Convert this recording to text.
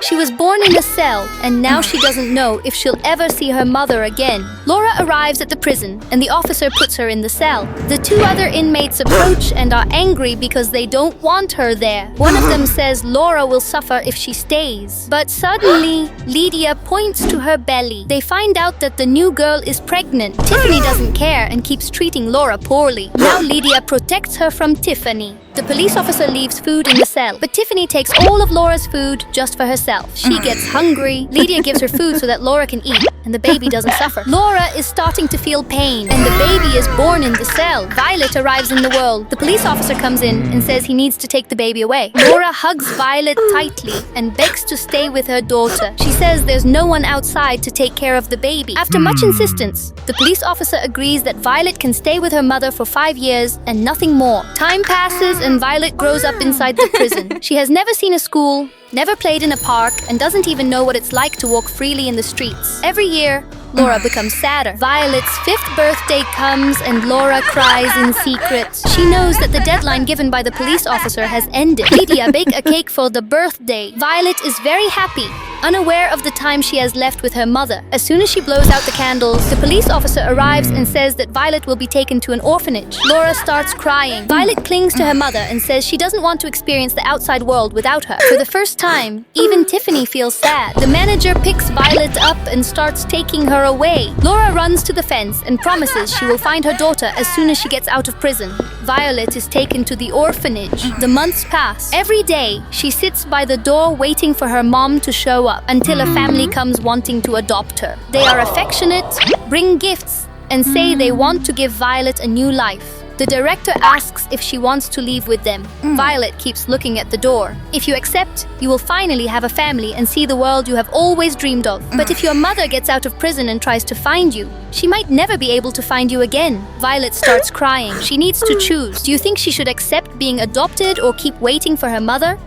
She was born in a cell, and now she doesn't know if she'll ever see her mother again. Laura arrives at the prison, and the officer puts her in the cell. The two other inmates approach and are angry because they don't want her there. One of them says Laura will suffer if she stays. But suddenly, Lydia points to her belly. They find out that the new girl is pregnant. Tiffany doesn't care and keeps treating Laura poorly. Now Lydia protects her from Tiffany. The police officer leaves food in the cell, but Tiffany takes all of Laura's food just for herself. She gets hungry. Lydia gives her food so that Laura can eat, and the baby doesn't suffer. Laura is starting to feel pain, and the baby is born in the cell. Violet arrives in the world. The police officer comes in and says he needs to take the baby away. Laura hugs Violet tightly and begs to stay with her daughter. She says there's no one outside to take care of the baby. After much insistence, the police officer agrees that Violet can stay with her mother for 5 years and nothing more. Time passes and Violet grows up inside the prison. She has never seen a school, never played in a park, and doesn't even know what it's like to walk freely in the streets. Every year, Laura becomes sadder. Violet's 5th birthday comes and Laura cries in secret. She knows that the deadline given by the police officer has ended. Lydia bakes a cake for the birthday. Violet is very happy, unaware of the time she has left with her mother. As soon as she blows out the candles, the police officer arrives and says that Violet will be taken to an orphanage. Laura starts crying. Violet clings to her mother and says she doesn't want to experience the outside world without her. For the first time, even Tiffany feels sad. The manager picks Violet up and starts taking her away. Laura runs to the fence and promises she will find her daughter as soon as she gets out of prison. Violet is taken to the orphanage. The months pass. Every day, she sits by the door waiting for her mom to show up until a family comes wanting to adopt her. They are affectionate, bring gifts, and say they want to give Violet a new life. The director asks if she wants to leave with them. Violet keeps looking at the door. If you accept, you will finally have a family and see the world you have always dreamed of. But if your mother gets out of prison and tries to find you, she might never be able to find you again. Violet starts crying. She needs to choose. Do you think she should accept being adopted or keep waiting for her mother?